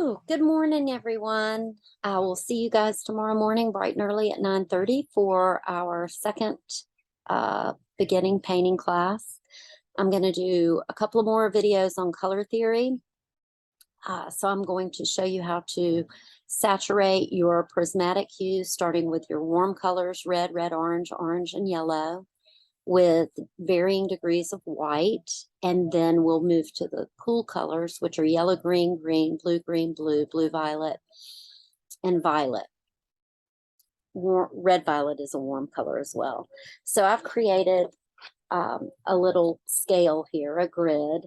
Oh, good morning, everyone. I will see you guys tomorrow morning, bright and early at 9:30 for our second beginning painting class. I'm going to do a couple of more videos on color theory. So I'm going to show you how to saturate your prismatic hues, starting with your warm colors, red, orange, and yellow, with varying degrees of white, and then we'll move to the cool colors, which are yellow, green, blue, blue, violet, and violet. Red violet is a warm color as well. So I've created a little scale here, a grid,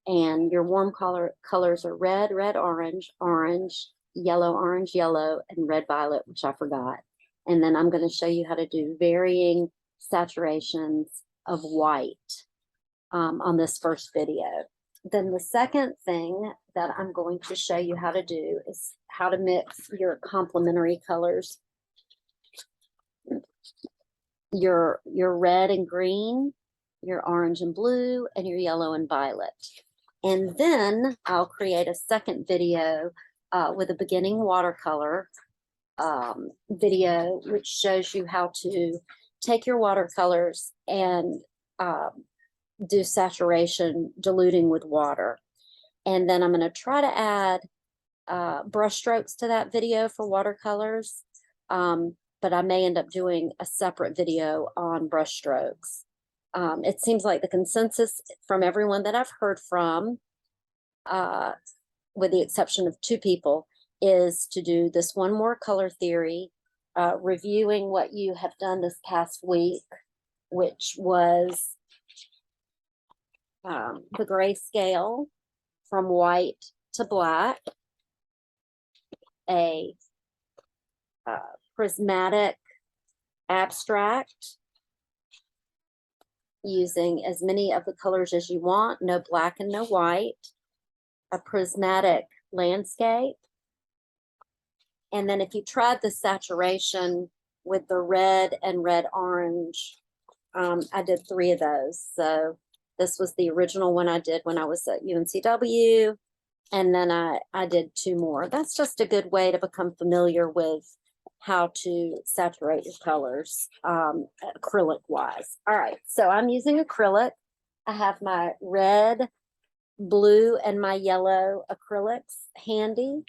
and your warm colors are red, orange, yellow, and red violet, which I forgot. And then I'm going to show you how to do varying saturations of white on this first video. Then the second thing that I'm going to show you how to do is how to mix your complementary colors. Your red and green, your orange and blue, and your yellow and violet. And then I'll create a second video with a beginning watercolor video, which shows you how to take your watercolors and do saturation, diluting with water. And then I'm going to try to add brush strokes to that video for watercolors, but I may end up doing a separate video on brush strokes. It seems like the consensus from everyone that I've heard from, with the exception of 2 people, is to do this one more color theory, reviewing what you have done this past week, which was the grayscale from white to black, a prismatic abstract using as many of the colors as you want, no black and no white, a prismatic landscape. And then if you tried the saturation with the red and orange, I did 3 of those. So this was the original one I did when I was at UNCW. And then I did 2 more. That's just a good way to become familiar with how to saturate your colors, acrylic wise. All right, so I'm using acrylic. I have my red, blue, and my yellow acrylics handy.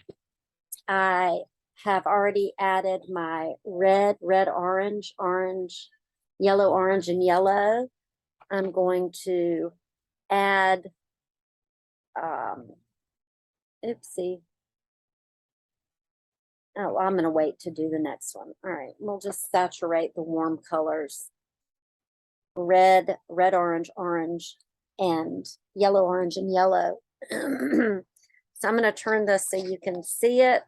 I have already added my red, orange, yellow, orange, and yellow. I'm going to add, oopsie. Oh, I'm going to wait to do the next one. All right, we'll just saturate the warm colors. Red, orange, and yellow, orange, and yellow. So I'm going to turn this so you can see it.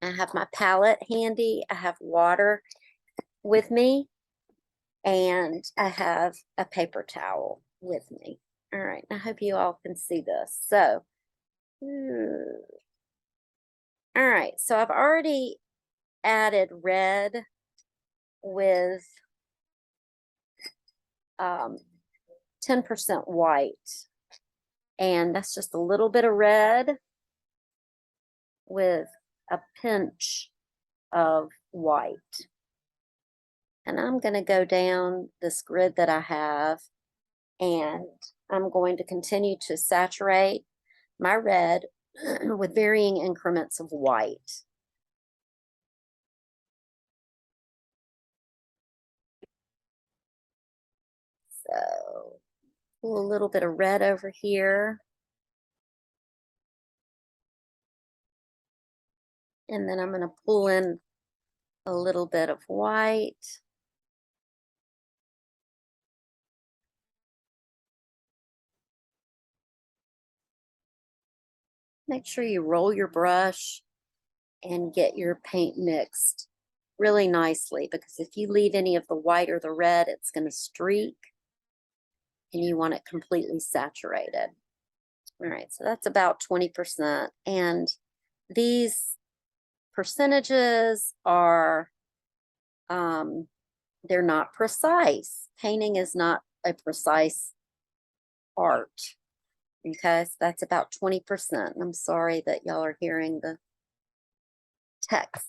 I have my palette handy. I have water with me, and I have a paper towel with me. All right, I hope you all can see this. So, all right, so I've already added red with 10% white, and that's just a little bit of red with a pinch of white. And I'm going to go down this grid that I have, and I'm going to continue to saturate my red with varying increments of white. So pull a little bit of red over here. And then I'm going to pull in a little bit of white. Make sure you roll your brush and get your paint mixed really nicely, because if you leave any of the white or the red, it's going to streak, and you want it completely saturated. All right, so that's about 20%. And these percentages are, they're not precise. Painting is not a precise art. Okay, so that's about 20%. I'm sorry that y'all are hearing the text.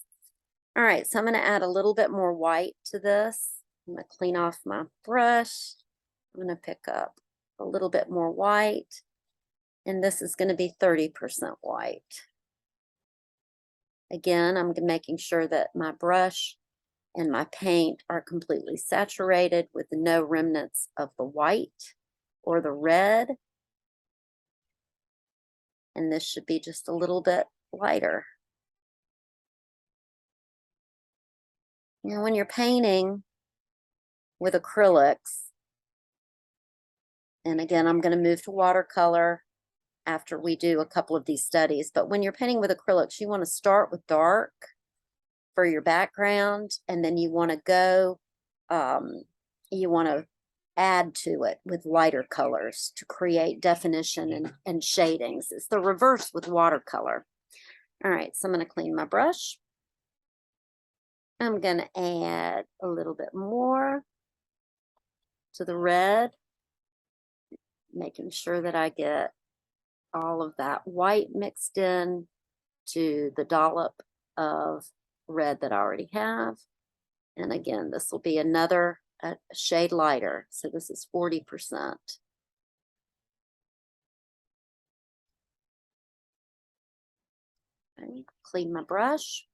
All right, so I'm going to add a little bit more white to this. I'm going to clean off my brush. I'm going to pick up a little bit more white, and this is going to be 30% white. Again, I'm making sure that my brush and my paint are completely saturated with no remnants of the white or the red. And this should be just a little bit lighter. Now, when you're painting with acrylics, and again, I'm going to move to watercolor after we do a couple of these studies, but when you're painting with acrylics, you want to start with dark for your background, and then you want to go, you want to add to it with lighter colors to create definition and shadings. It's the reverse with watercolor. All right, so I'm going to clean my brush. I'm going to add a little bit more to the red, making sure that I get all of that white mixed in to the dollop of red that I already have. And again, this will be another shade lighter. So this is 40%. Okay, clean my brush.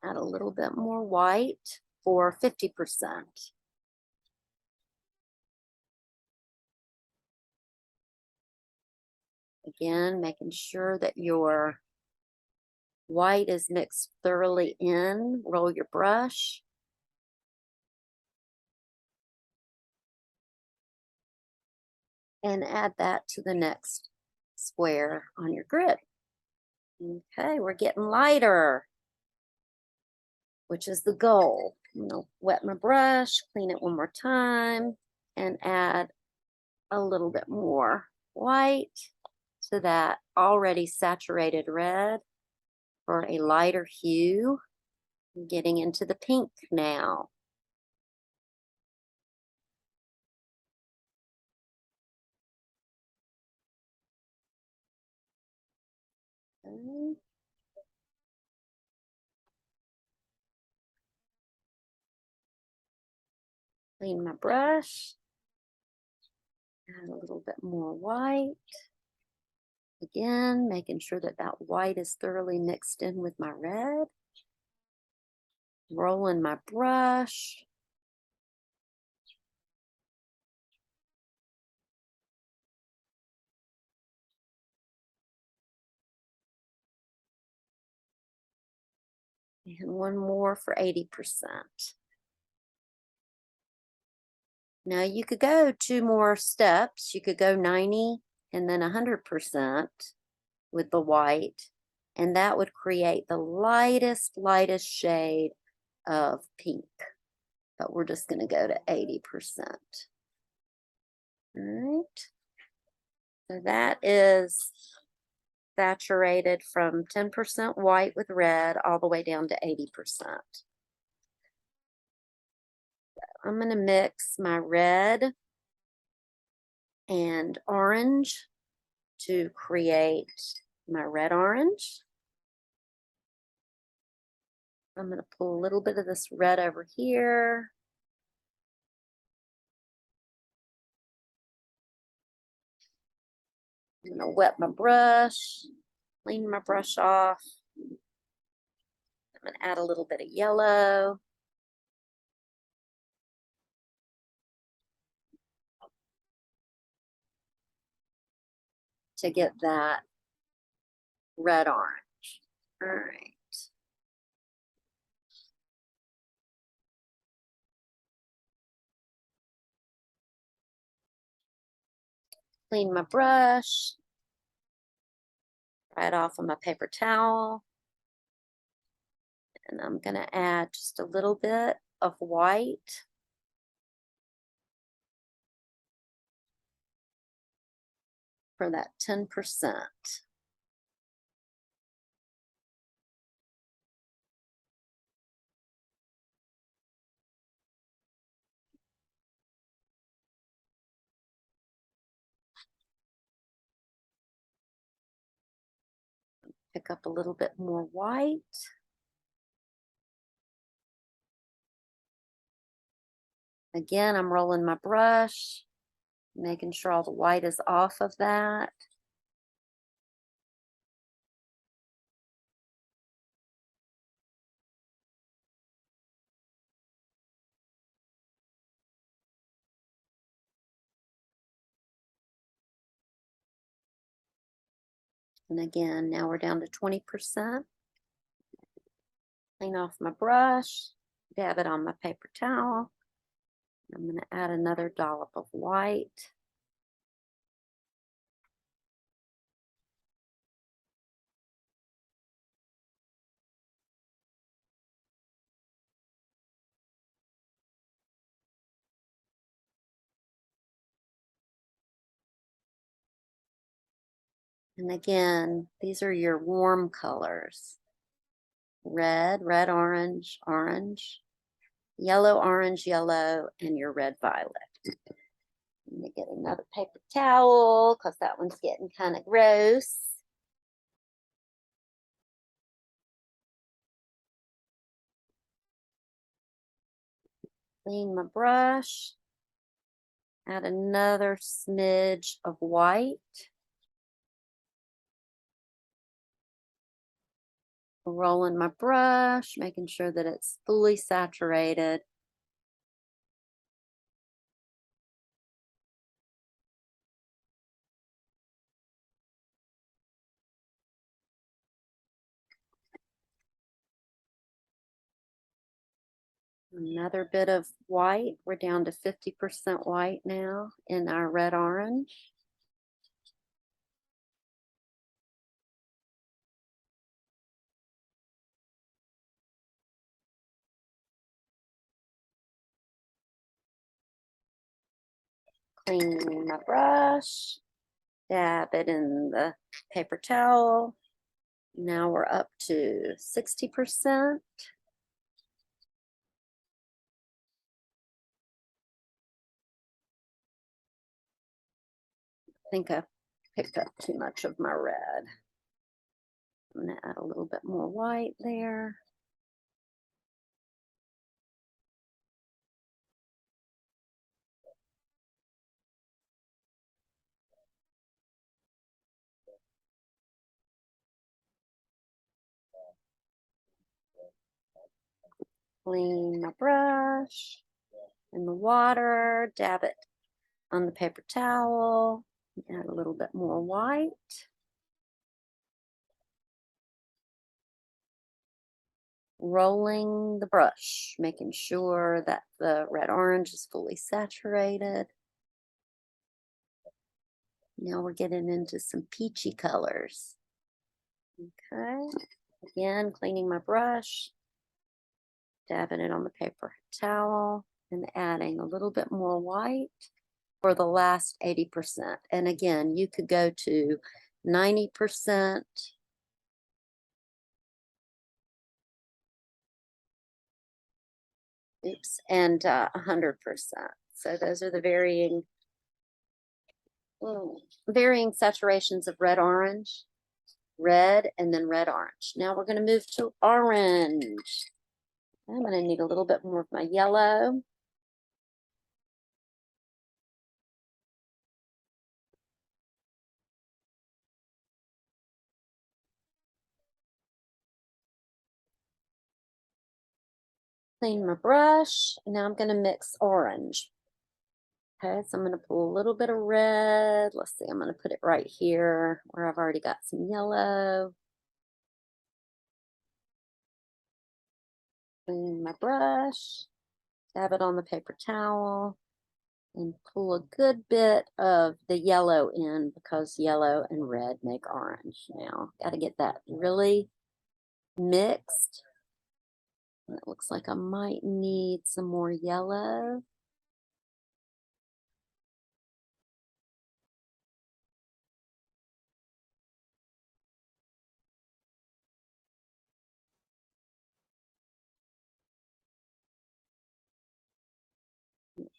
Add a little bit more white for 50%. Again, making sure that your white is mixed thoroughly in. Roll your brush. And add that to the next square on your grid. Okay, we're getting lighter, which is the goal. I'm gonna wet my brush, clean it one more time, and add a little bit more white to that already saturated red for a lighter hue. I'm getting into the pink now. Okay. Clean my brush. Add a little bit more white. Again, making sure that that white is thoroughly mixed in with my red. Rolling my brush. And one more for 80%. Now you could go 2 more steps. You could go 90 and then 100% with the white, and that would create the lightest shade of pink. But we're just going to go to 80%. All right. So that is saturated from 10% white with red all the way down to 80%. I'm going to mix my red and orange to create my red orange. I'm going to pull a little bit of this red over here. I'm going to wet my brush, clean my brush off. I'm going to add a little bit of yellow. To get that red orange. All right. Clean my brush. Dry it off on my paper towel. And I'm going to add just a little bit of white. For that 10%. Pick up a little bit more white. Again, I'm rolling my brush, making sure all the white is off of that. And again, now we're down to 20%. Clean off my brush, dab it on my paper towel. I'm going to add another dollop of white. And again, these are your warm colors. Red, red, orange, orange, yellow, orange, yellow, and your red violet. Let me get another paper towel because that one's getting kind of gross. Clean my brush. Add another smidge of white. Rolling my brush, making sure that it's fully saturated. Another bit of white. We're down to 50% white now in our red orange. Cleaning my brush, dab it in the paper towel. Now we're up to 60%. I think I picked up too much of my red. I'm going to add a little bit more white there. Clean my brush in the water, dab it on the paper towel, add a little bit more white. Rolling the brush, making sure that the red orange is fully saturated. Now we're getting into some peachy colors. Okay, again, cleaning my brush, dabbing it on the paper towel, and adding a little bit more white for the last 80%. And again, you could go to 90%. Oops, and 100%. So those are the varying saturations of red, orange, red, and then red, orange. Now we're going to move to orange. I'm going to need a little bit more of my yellow. Clean my brush. Now I'm going to mix orange. Okay, so I'm going to pull a little bit of red. Let's see, I'm going to put it right here where I've already got some yellow. Clean my brush, dab it on the paper towel, and pull a good bit of the yellow in because yellow and red make orange. Now, got to get that really mixed. And it looks like I might need some more yellow.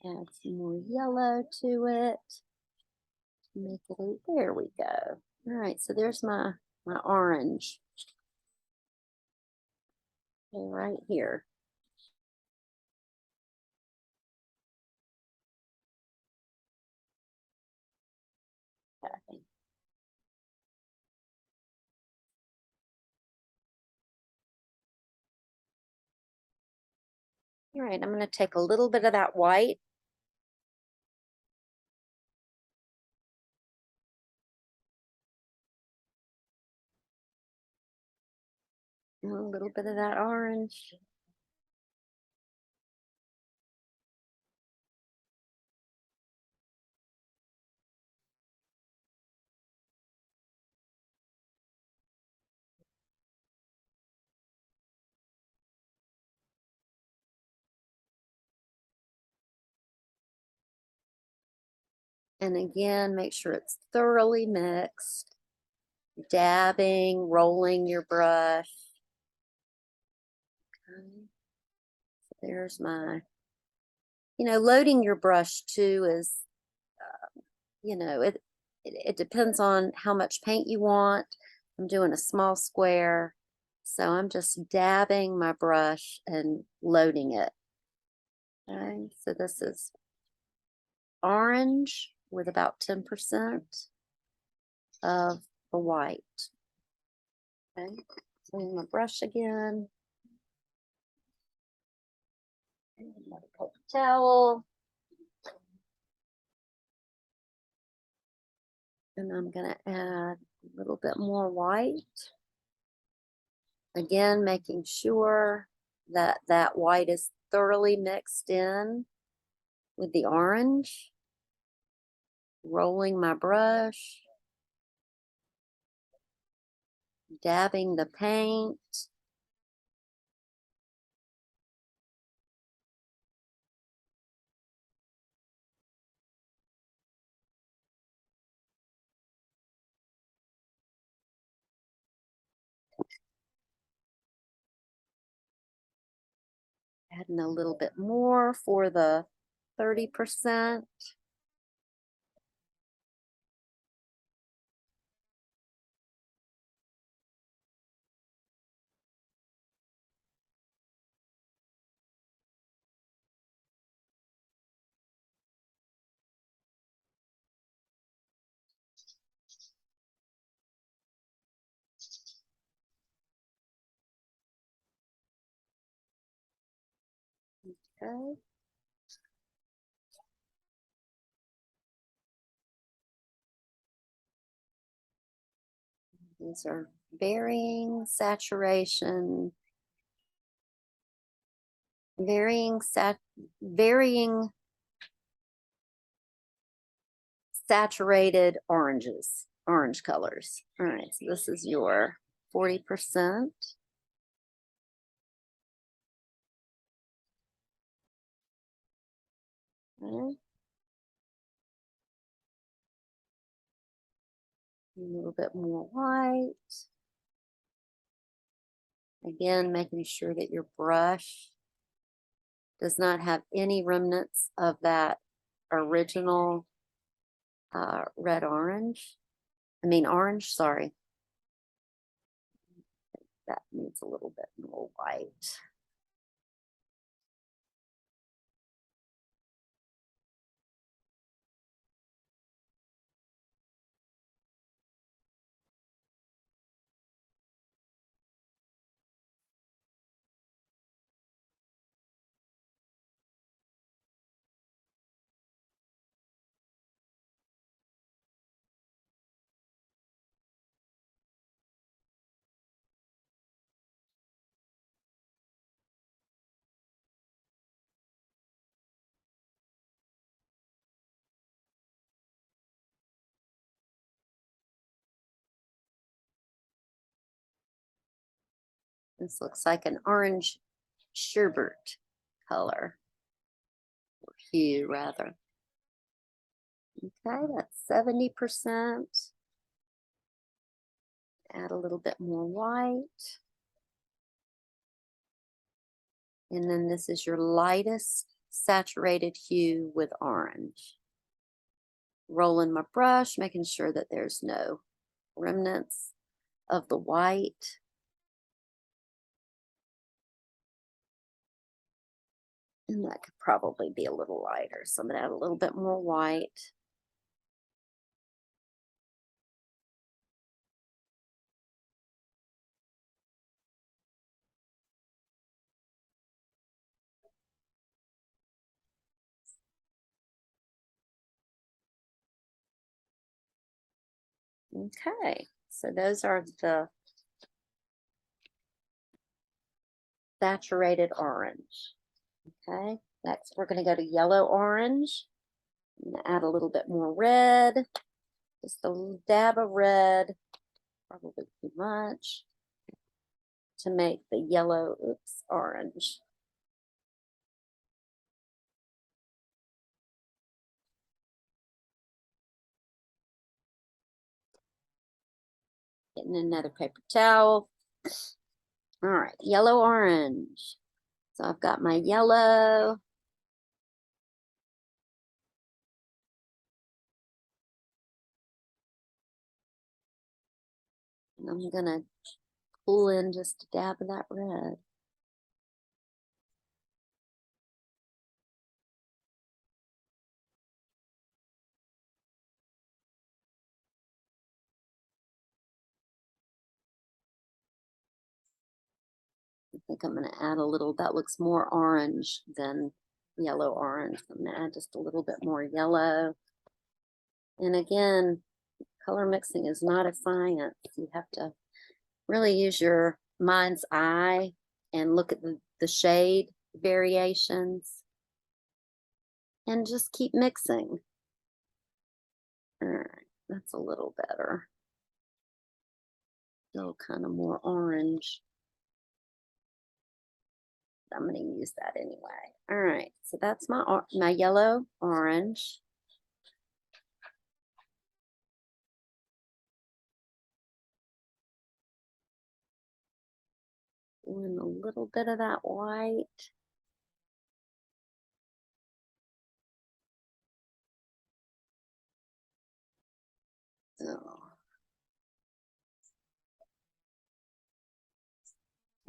Add some more yellow to it. Make it, there we go. All right, so there's my my orange. Okay, right here. Okay. All right, I'm going to take a little bit of that white. And a little bit of that orange. And again, make sure it's thoroughly mixed. Dabbing, rolling your brush. Okay. So there's my, loading your brush too is, it depends on how much paint you want. I'm doing a small square, so I'm just dabbing my brush and loading it. Okay, so this is orange with about 10% of the white. Okay, clean my brush again. Another paper towel. And I'm going to add a little bit more white. Again, making sure that that white is thoroughly mixed in with the orange. Rolling my brush. Dabbing the paint. Adding a little bit more for the 30%. Okay. These are varying saturation, varying saturated orange colors. All right, so this is your 40%. Okay. A little bit more white. Again, making sure that your brush does not have any remnants of that original orange, sorry. That needs a little bit more white. This looks like an orange sherbet color, or hue rather. Okay, that's 70%. Add a little bit more white. And then this is your lightest saturated hue with orange. Rolling my brush, making sure that there's no remnants of the white. And that could probably be a little lighter. So I'm going to add a little bit more white. Okay, so those are the saturated orange. Okay, next we're going to go to yellow orange. I'm going to add a little bit more red, just a little dab of red, probably too much, to make the yellow, orange. Getting another paper towel. All right, yellow orange. So I've got my yellow. And I'm gonna pull in just a dab of that red. I think I'm gonna add a little, that looks more orange than yellow orange. I'm gonna add just a little bit more yellow. And again, color mixing is not a science. You have to really use your mind's eye and look at the shade variations and just keep mixing. All right, that's a little better. Still kind of more orange. I'm going to use that anyway. All right, so that's my yellow orange. And a little bit of that white. Oh.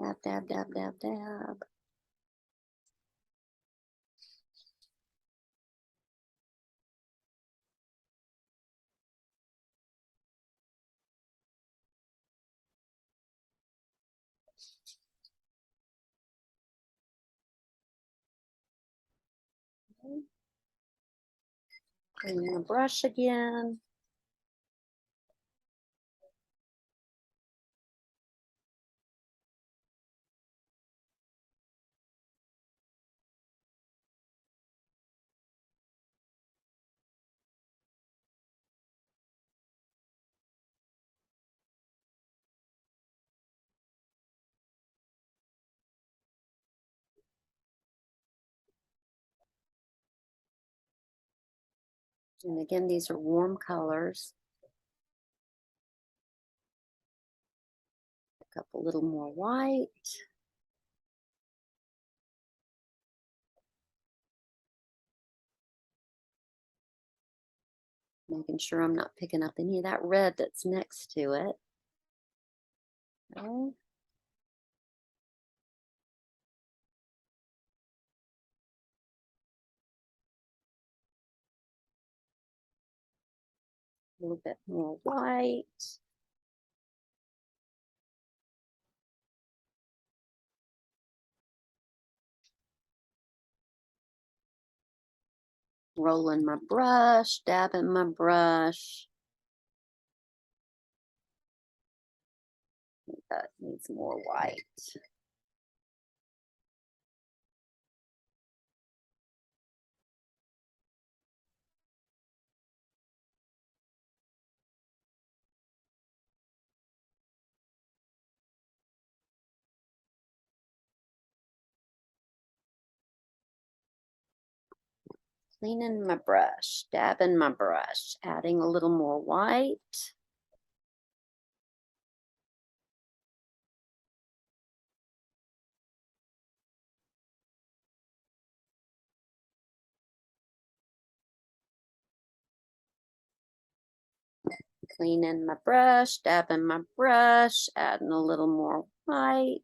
Dab, dab, dab, dab, dab. Clean the brush again. And again, these are warm colors. Pick up a little more white. Making sure I'm not picking up any of that red that's next to it. Okay. A little bit more white. Rolling my brush, dabbing my brush. That needs more white. Cleaning my brush, dabbing my brush, adding a little more white. Cleaning my brush, dabbing my brush, adding a little more white.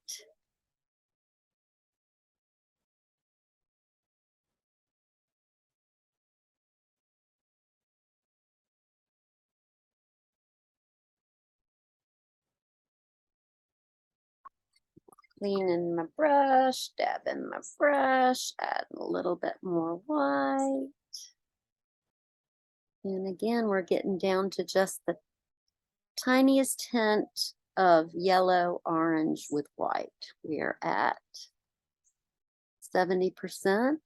Cleaning my brush, dabbing my brush, adding a little bit more white. And again, we're getting down to just the tiniest hint of yellow, orange with white. We are at 70%.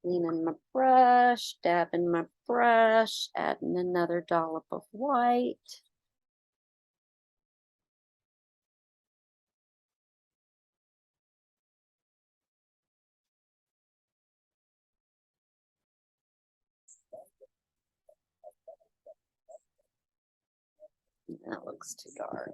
Cleaning my brush, dabbing my brush, adding another dollop of white. That looks too dark.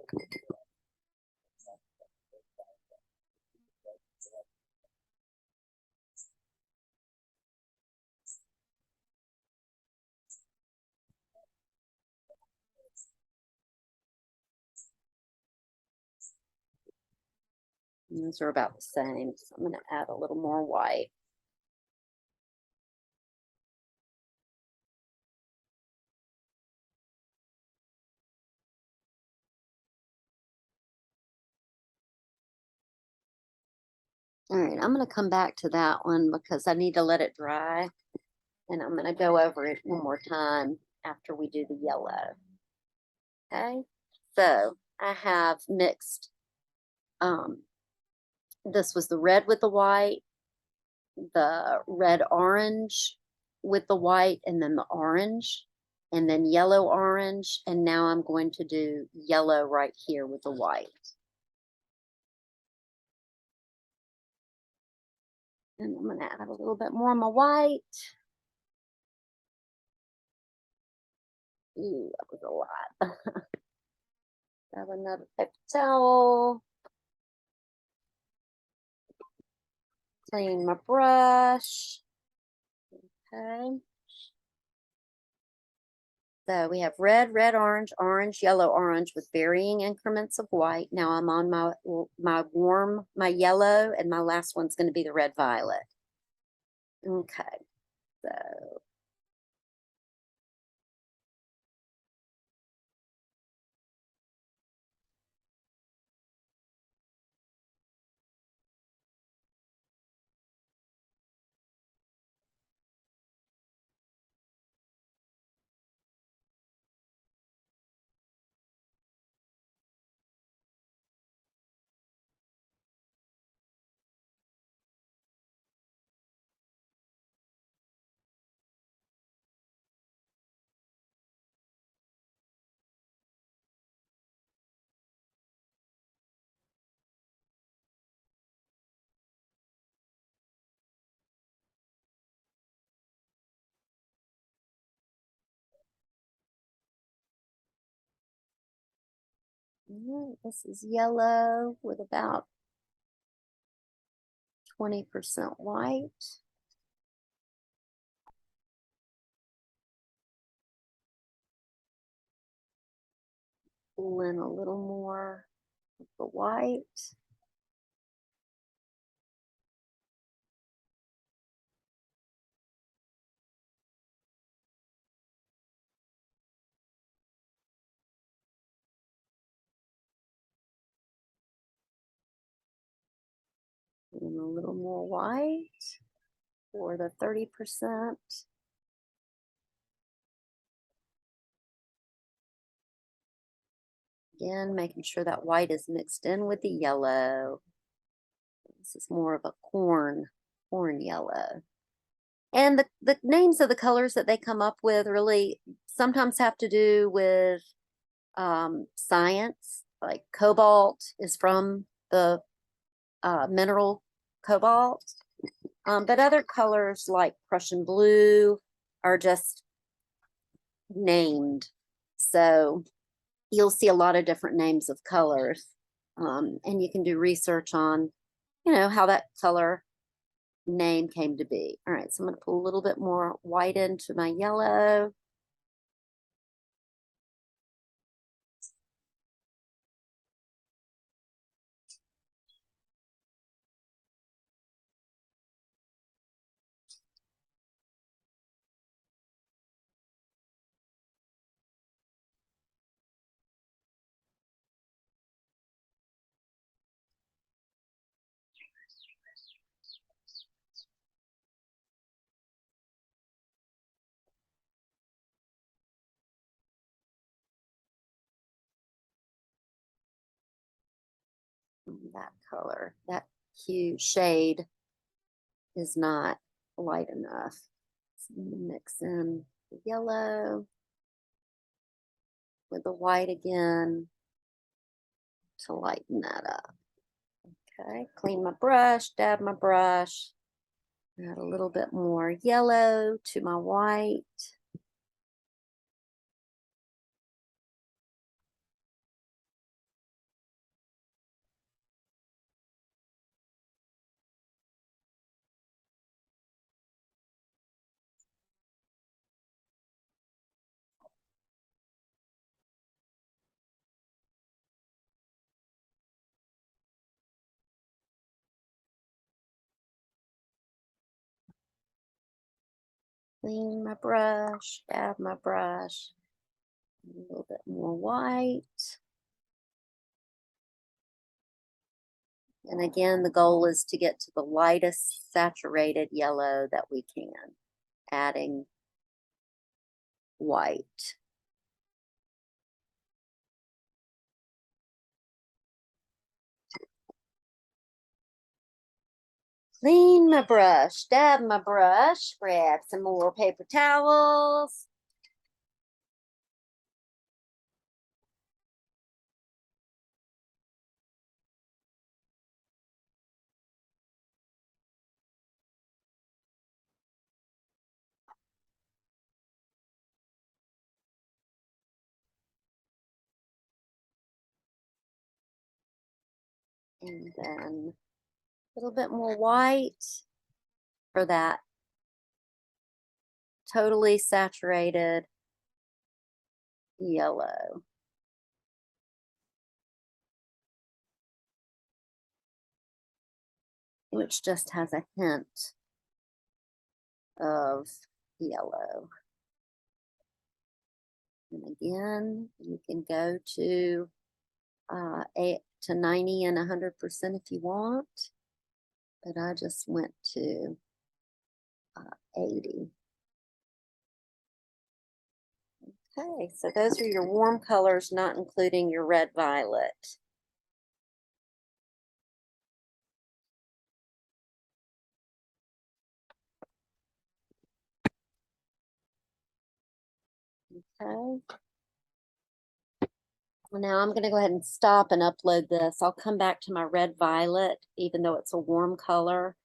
And those are about the same, so I'm going to add a little more white. All right, I'm going to come back to that one because I need to let it dry. And I'm going to go over it one more time after we do the yellow. Okay, so I have mixed, this was the red with the white, the red orange with the white, and then the orange, and then yellow orange. And now I'm going to do yellow right here with the white. And I'm going to add a little bit more of my white. Ooh, that was a lot. Grab another paper towel. Clean my brush. Okay. So we have red, red, orange, orange, yellow, orange with varying increments of white. Now I'm on my yellow, and my last one's going to be the red violet. Okay. So this is yellow with about 20% white. Pull in a little more of the white. And a little more white for the 30%. Again, making sure that white is mixed in with the yellow. This is more of a corn yellow. And the names of the colors that they come up with really sometimes have to do with science. Like cobalt is from the mineral cobalt. But other colors like Prussian blue are just named. So you'll see a lot of different names of colors. And you can do research on, how that color name came to be. All right, so I'm going to put a little bit more white into my yellow. That color, that hue shade is not light enough. So I'm gonna mix in the yellow with the white again to lighten that up. Okay, clean my brush, dab my brush, add a little bit more yellow to my white. Clean my brush, dab my brush, a little bit more white. And again, the goal is to get to the lightest saturated yellow that we can, adding white. Clean my brush, dab my brush, grab some more paper towels. And then a little bit more white for that totally saturated yellow. Which just has a hint of yellow. And again, you can go to 8 to 90 and 100% if you want, but I just went to 80. Okay, so those are your warm colors, not including your red violet. Okay. Well, now I'm going to go ahead and stop and upload this. I'll come back to my red violet, even though it's a warm color,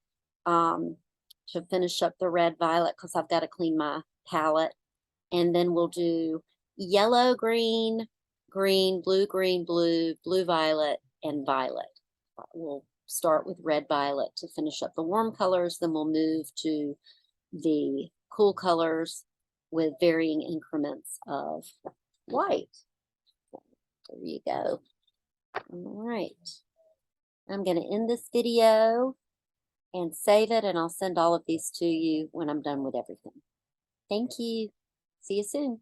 to finish up the red violet because I've got to clean my palette. And then we'll do yellow, green, green, blue, blue, violet, and violet. We'll start with red violet to finish up the warm colors. Then we'll move to the cool colors with varying increments of white. There you go. All right. I'm going to end this video and save it, and I'll send all of these to you when I'm done with everything. Thank you. See you soon.